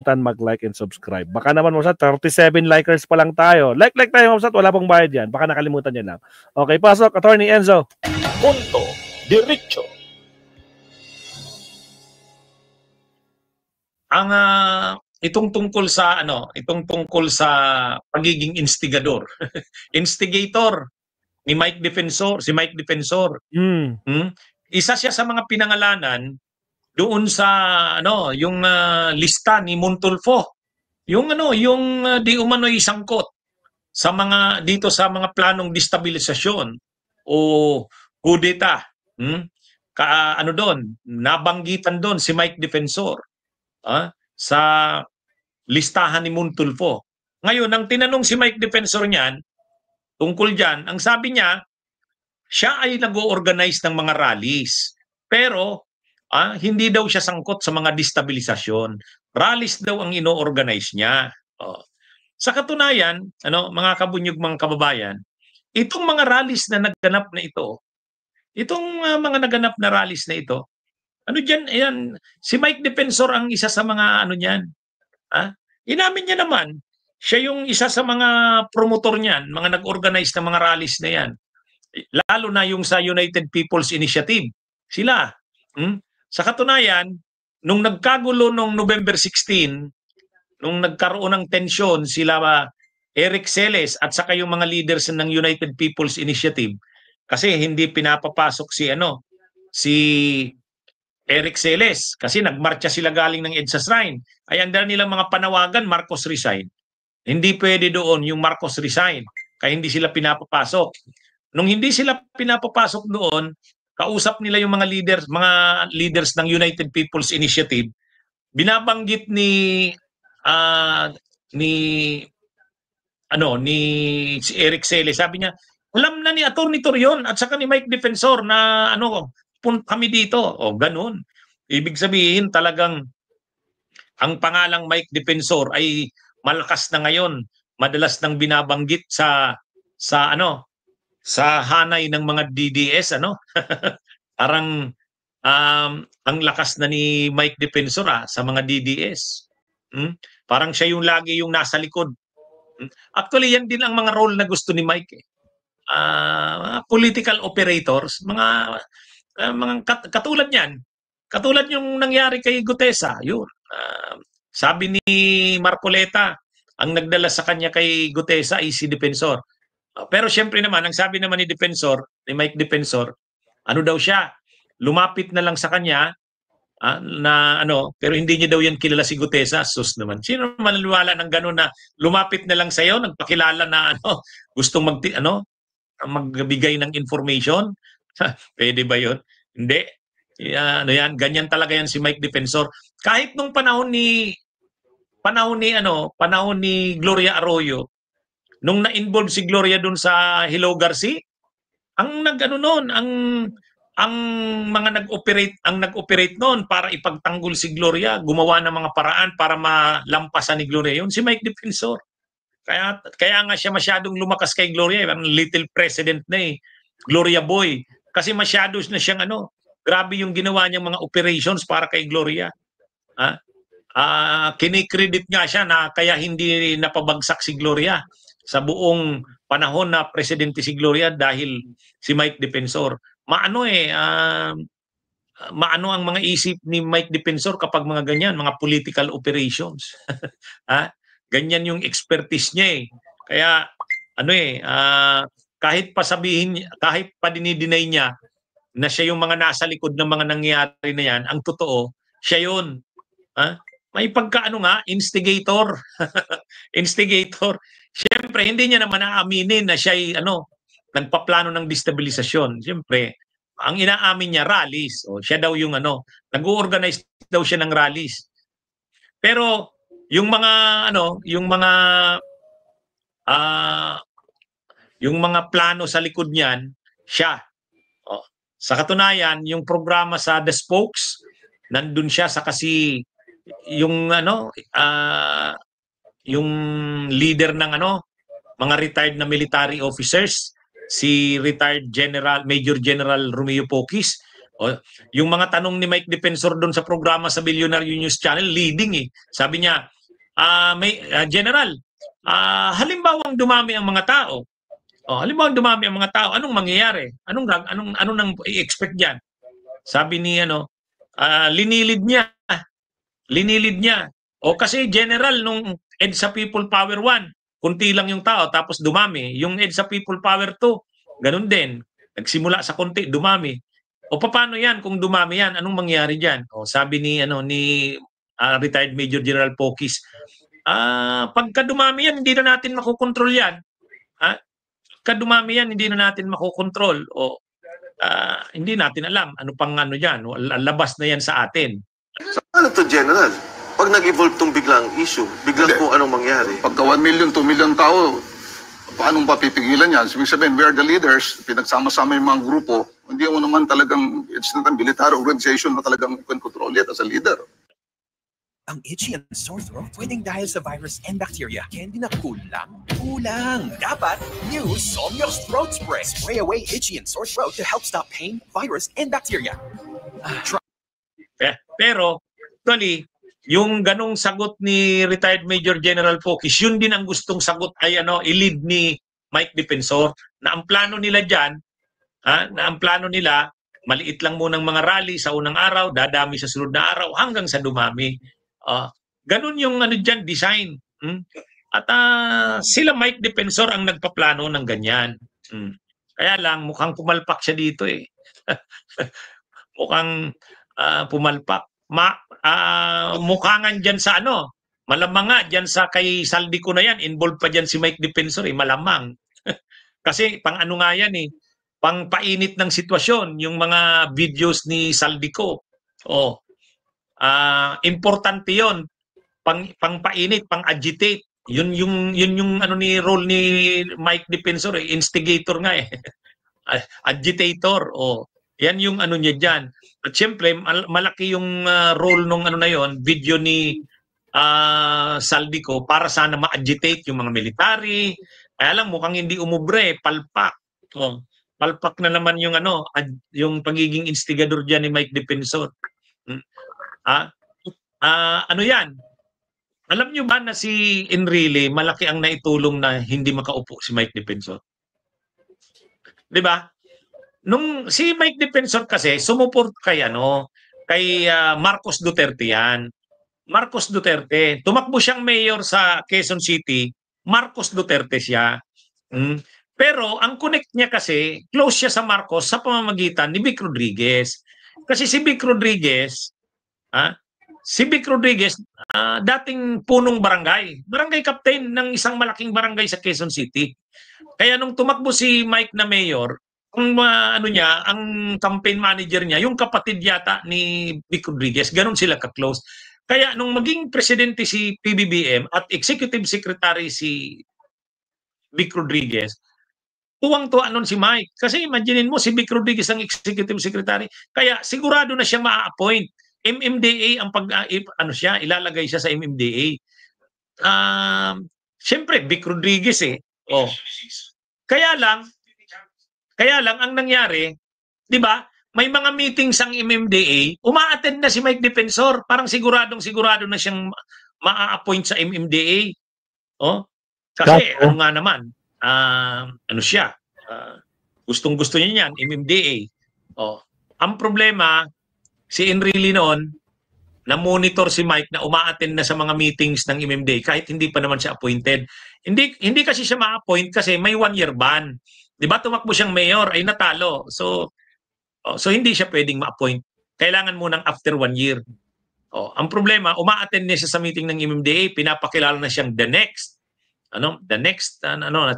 kalimutan mag-like and subscribe. Baka naman Ma'am Sat, 37 likers pa lang tayo. Like tayo Ma'am Sat, wala pong bayad yan. Baka nakalimutan niya lang. Okay, pasok, Attorney Enzo. Punto diretso. Ang itong tungkol sa pagiging instigador. Instigator ni Mike Defensor, si Mike Defensor. Isa siya sa mga pinangalanan doon sa yung lista ni Montulfo. Yung di umano'y sangkot sa mga dito sa mga planong destabilisasyon o kudeta. Doon, nabanggitan doon si Mike Defensor sa listahan ni Montulfo. Ngayon, nang tinanong si Mike Defensor niyan tungkol diyan, ang sabi niya, siya ay nag-o-organize ng mga rallies. Pero hindi daw siya sangkot sa mga destabilisasyon. Rallies daw ang ino-organize niya. Sa katunayan, mga kabunyog, mga kababayan, itong mga rallies na naganap na ito, mga naganap na rallies na ito, ayan, si Mike Defensor ang isa sa mga niyan. Inamin niya naman, siya yung isa sa mga promotor niyan, mga nag-organize ng mga rallies na yan. Lalo na yung sa United People's Initiative. Sila. Sa katunayan, nung nagkagulo nung November 16, nung nagkaroon ng tensyon sila Eric Celes at saka yung mga leaders ng United People's Initiative, kasi hindi pinapapasok si Eric Celes kasi nagmarcha sila galing ng EDSA Shrine. Ay andar nilang mga panawagan, Marcos resign. Hindi pwede doon yung Marcos resign, kaya hindi sila pinapapasok. Nung hindi sila pinapapasok doon, kausap nila yung mga leaders ng United People's Initiative. Binabanggit ni si Eric Celes, sabi niya, alam na ni Atty. Torion at saka ni Mike Defensor na kami dito. Ganun. Ibig sabihin talagang ang pangalang Mike Defensor ay malakas na ngayon. Madalas nang binabanggit sa hanay ng mga DDS, Parang ang lakas na ni Mike Defensor sa mga DDS. Parang siya yung lagi yung nasa likod. Actually, yan din ang mga role na gusto ni Mike. Mga political operators, mga katulad niyan. Katulad yung nangyari kay Gutesa, yun. Sabi ni Marcoleta, ang nagdala sa kanya kay Gutesa ay si Defensor. Pero siyempre naman, ang sabi naman ni Mike Defensor, daw siya, lumapit na lang sa kanya, pero hindi niya daw yan kilala si Gutesa. Sus naman. Sino maniniwala ng gano'n na lumapit na lang sa iyo, nagpakilala na gustong magbigay ng information? Pwede ba yun? Hindi. Yan, ganyan talaga yan si Mike Defensor. Kahit nung panahon ni Gloria Arroyo, nung na-involve si Gloria dun sa Hello Garcia, ang mga nag-operate noon para ipagtanggol si Gloria, gumawa ng mga paraan para malampasan ni Gloria yun, si Mike Defensor. Kaya nga siya masyadong lumakas kay Gloria, little president na Gloria Boy. Kasi masyado na siyang grabe yung ginawa niyang mga operations para kay Gloria. Kinikredit nga siya na kaya hindi napabagsak si Gloria sa buong panahon na presidente si Gloria dahil si Mike Defensor. Maano ang mga isip ni Mike Defensor kapag mga ganyan, mga political operations. Ganyan yung expertise niya Kaya kahit pa dinideny niya na siya yung mga nasa likod ng mga nangyayari na yan, ang totoo, siya yun. May instigator. Instigator. Siyempre, hindi niya naman aaminin na siya ay nagpaplano ng destabilisasyon. Siyempre, ang inaamin niya, rallies. Siya daw yung nag-organize daw siya ng rallies. Pero yung mga plano sa likod niyan, siya. Sa katunayan, yung programa sa The Spokes, nandun siya sa kasi yung yung leader ng mga retired na military officers, si retired Major General Romeo Poquis. Yung mga tanong ni Mike Defensor doon sa programa sa Billionaire News Channel, leading Sabi niya, General, halimbawang dumami ang mga tao. Halimbawang dumami ang mga tao, anong mangyayari? Anong nang i-expect diyan? Sabi ni linilid niya. Kasi general nung EDSA People Power 1, kunti lang yung tao tapos dumami. Yung EDSA People Power 2, ganun din. Nagsimula sa kunti, dumami. Paano yan kung dumami yan? Anong mangyayari diyan? Sabi ni retired Major General Pokis, pagka dumami yan, hindi na natin makokontrol yan. Pagka dumami yan, hindi na natin makokontrol. Hindi natin alam ano pang dyan. Labas na yan sa atin. Ano to, General? Pag nag-evolve itong biglang issue, biglang kung anong mangyari. Pagka 1 million, 2 million tao, paano papipigilan yan? Sabihin sabihin, we are the leaders, pinagsama-sama yung mga grupo, hindi mo naman talagang, it's not a military organization na talagang can control it as a leader. Ang itchy and sore throat pwedeng dahil sa virus and bacteria. Candy na kulang? Kulang! Dapat new Somnox Throat Spray. Spray away itchy and sore throat to help stop pain, virus, and bacteria. Pero, actually, yung ganong sagot ni retired Major General Pokis, yun din ang gustong sagot ay i-lead ni Mike Defensor, na ang plano nila dyan, maliit lang munang mga rally sa unang araw, dadami sa sunod na araw, hanggang sa dumami. Ganun yung dyan, design. At sila Mike Defensor ang nagpaplano ng ganyan. Kaya lang, mukhang pumalpak siya dito eh. Mukhang pumalpak. Mukhangan dyan sa malamang nga dyan sa kay Saldico na yan, involved pa dyan si Mike Defensor malamang. Kasi pang nga yan pang painit ng sitwasyon, yung mga videos ni Saldico. Importante yon, pang painit, pang agitate. Yun yung role ni Mike Defensor, instigator nga agitator. Yan yung niya diyan. At syempre malaki yung role nung video ni Saldico para sana ma-agitate yung mga military. Kaya lang mukhang hindi umubre, palpak. Palpak na naman yung yung pagiging instigador diyan ni Mike Defensor. Yan? Alam nyo ba na si Enrile, malaki ang naitulong na hindi makaupo si Mike Defensor? Di ba? Nung si Mike Defensor kasi, sumuport kay Marcos Duterte yan. Marcos Duterte. Tumakbo siyang mayor sa Quezon City, Marcos Duterte siya. Pero ang connect niya kasi, close siya sa Marcos sa pamamagitan ni Vic Rodriguez. Kasi si Vic Rodriguez, dating punong barangay captain ng isang malaking barangay sa Quezon City. Kaya nung tumakbo si Mike na mayor, ang campaign manager niya, yung kapatid yata ni Vic Rodriguez, ganun sila ka-close. Kaya nung maging presidente si PBBM at executive secretary si Vic Rodriguez, tuwang-tuwa nun si Mike. Kasi imaginein mo, si Vic Rodriguez ang executive secretary. Kaya sigurado na siya ma-appoint. MMDA ang ilalagay siya sa MMDA. Siyempre, Vic Rodriguez Kaya lang ang nangyari, 'di ba? May mga meetings ang MMDA, uma-attend na si Mike Defensor, parang sigurado na siyang ma-appoint sa MMDA. Kasi nga naman, gustong-gusto niya yan, MMDA. Ang problema, si Enrile noon, na-monitor si Mike na uma-attend na sa mga meetings ng MMDA kahit hindi pa naman siya appointed. Hindi kasi siya ma-appoint kasi may 1-year ban. 'Di ba tumakbo siyang mayor ay natalo. So hindi siya pwedeng ma-appoint. Kailangan munang after 1 year. Ang problema, uma-attend niya siya sa meeting ng MMDA, pinapakilala na siyang the next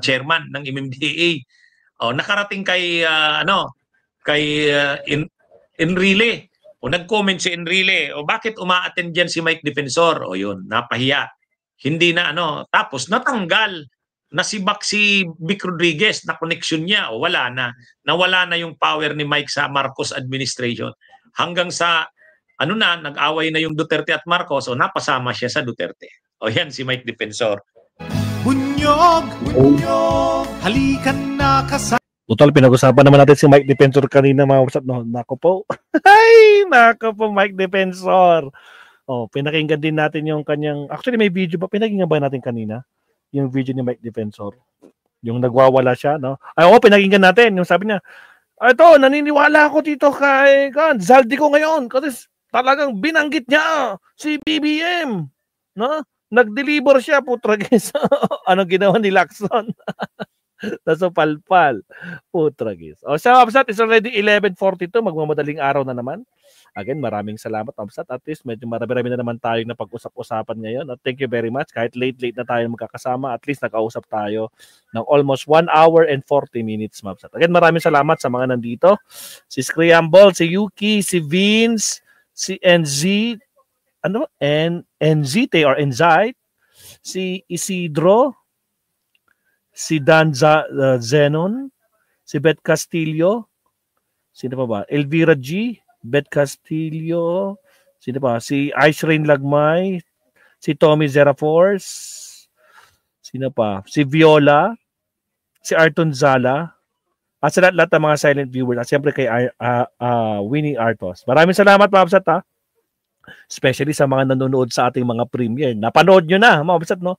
chairman ng MMDA. Nakarating kay Enrile. Nag-comment si Enrile, bakit uma-attend diyan si Mike Defensor? Yun, napahiya. Hindi na tapos natanggal. Nasibak si Vic Rodriguez na connection niya wala na. Nawala na yung power ni Mike sa Marcos administration. Hanggang sa nag-away na yung Duterte at Marcos napasama siya sa Duterte. Yan si Mike Defensor. Bunyog, halikan na kasama. Total, pinag-usapan naman natin si Mike Defensor kanina mga WhatsApp. Nako po. Ay, nako po Mike Defensor. pinakinggan din natin yung kanyang, actually may video ba, pinakinggan ba natin kanina? Yung video ni Mike Defensor. Yung nagwawala siya, no? Ay, pinakinggan natin. Yung sabi niya, ito, naniniwala ako dito kay Zaldi ko ngayon. Kasi talagang binanggit niya si BBM. No? Nag-deliver siya, putra guys. Anong ginawa ni Lacson? Taso palpal. Putra guys. Siya, Mabsat, is already 11:42. Magmamadaling araw na naman. Again, maraming salamat, Mabsat. At least, medyo marami-rami na naman tayo na pag-usap-usapan ngayon. At thank you very much. Kahit late na tayo magkakasama, at least nakausap tayo ng almost 1 hour and 40 minutes, Mabsat. Again, maraming salamat sa mga nandito. Si Screamble, si Yuki, si Vince, si NZ, NZT or Enzite, si Isidro, si Dan Zenon, si Beth Castillo, sino pa ba? Elvira G, Beth Castillo, sino pa? Si Ice Rain Lagmay, si Tommy Zeraforce, sino pa? Si Viola, si Arton Zala, at sa lahat ng mga silent viewers, at siyempre kay Winnie Artos. Maraming salamat, Mabsat, ha? Especially sa mga nanonood sa ating mga premiere. Napanood nyo na, Mabsat, no?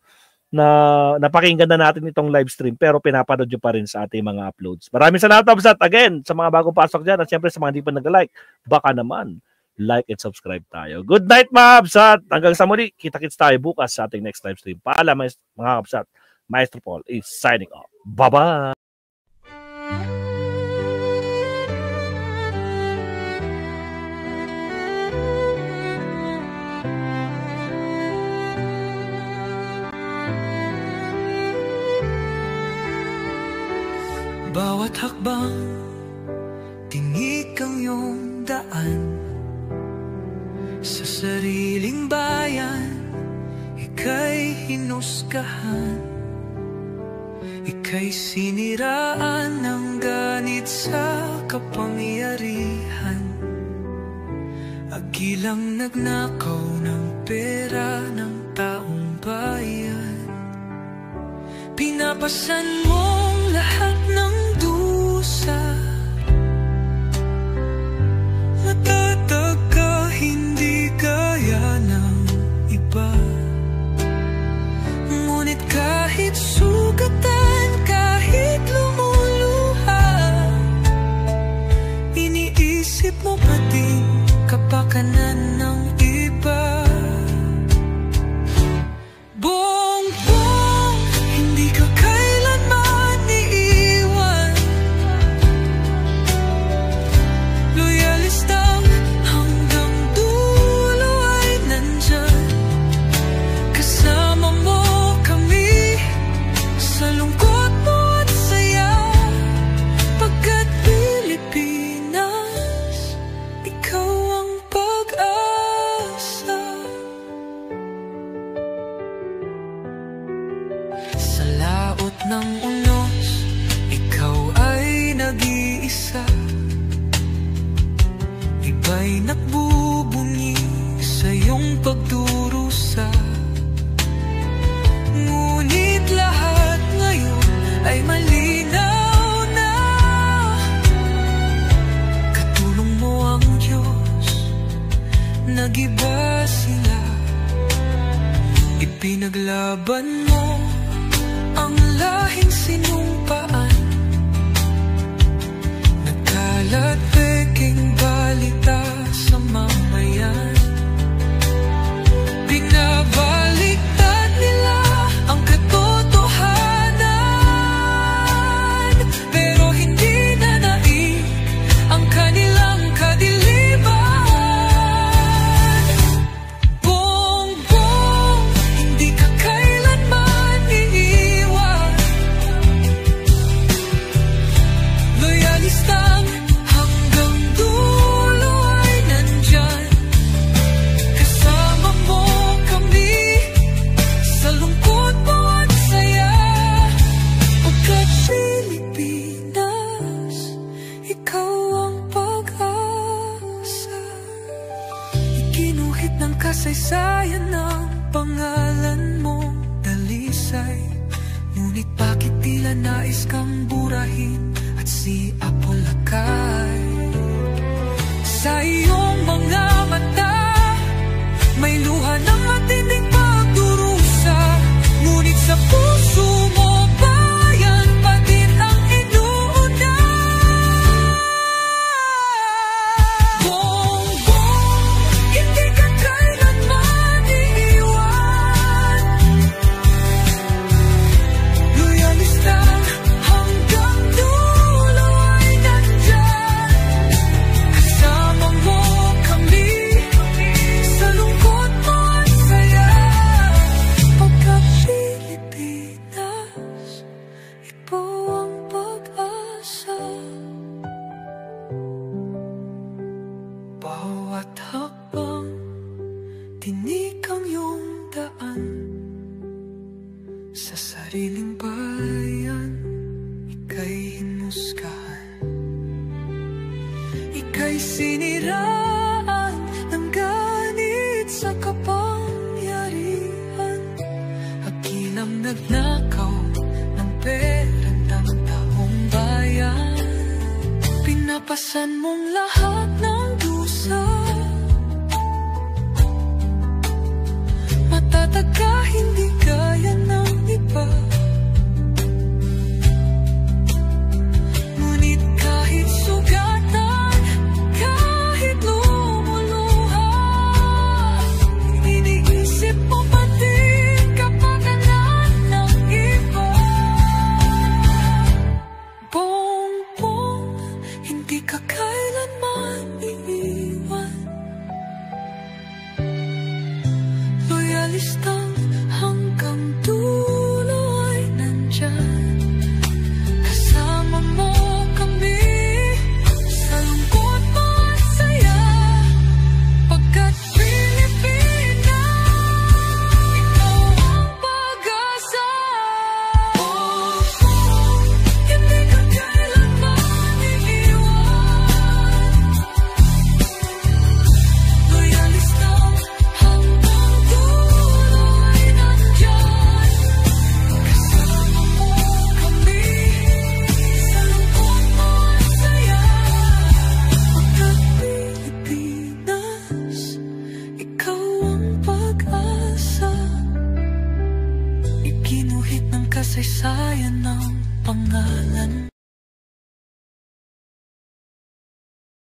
Na napakinggan na natin itong live stream pero pinapanood nyo pa rin sa ating mga uploads. Maraming salamat, Mabsat, again sa mga bagong pasok dyan at syempre sa mga hindi pa nag-like, baka naman like and subscribe tayo. Good night, Mabsat! Hanggang sa muli, kita-kits tayo bukas sa ating next live stream. Paalam, mga Mabsat. Maestro Paul is signing off. Bye-bye! Bawat hakbang, tinik ang iyong daan. Sa sariling bayan, ika'y hinusgahan. Ika'y siniraan ng ganit sa kapangyarihan. Agilang nagnakaw ng pera ng taong bayan. Pinapasan mong lahat ng dusa. Matatag ka, hindi kaya ng iba. Ngunit kahit sugatan, kahit lumuluha, iniisip mo pa din kapakanan ng iba. Bongbong, hindi ka kailanman iiwan. Loyalista hanggang dulo ay nandyan. Kasama mo kami sa lungkot mo at saya. Pagkat Pilipinas, ikaw ang pag-asa. Sa laot ng unos, ikaw ay nag-iisa. Iba'y nagbubunyi sa iyong pagdurusa. Ngunit lahat ngayon ay malinaw na. Katulong mo ang Diyos, nag-iba sila. Ipinaglaban mo ang lahing sinumpaan. Nagkalat peking balita sa mamayan. Binabaliktad nila ang katotohanan, pero hindi na naig ang kanilang kadiliman. Bongbong, hindi ka kailanman iiwan. Loyalistang hanggang dulo ay nandyan. Kasama mo kami sa lungkot mo at saya. Pagkat Pilipinas, ikaw ang pag-asa. Ikinuhit ng kasaysayan ng pangalan mong dalisay. Ngunit bakit tila nais kang burahin at si Apolacay? Sa iyong mga mata may sariling bayan, ika'y hinusgahan, ika'y siniraan ng ganit sa kapangyarihan. Hakilang nagnakaw ng pera ng taong bayan, pinapasan mong lahat ng dusa. Matatag ka, hindi gaya ng iba. Ngunit kahit sugatan, kahit lumuluha, iniisip mo pati kapakanan ng iba. Bongbong, hindi ka kailanman iiwan. Loyalistang hanggang dulo ay nandyan. Kasama mo kami sa lungkot mo at saya, pagkat Pilipinas, ikaw ang pag-asa. Bongbong, hindi ka kailanman iiwan. Loyalistang hanggang dulo ay nandyan. Kasama mo kami sa lungkot mo at saya, pagkat Pilipinas, ikaw ang pag-asa. Iginuhit ng kasaysayan ng pangalan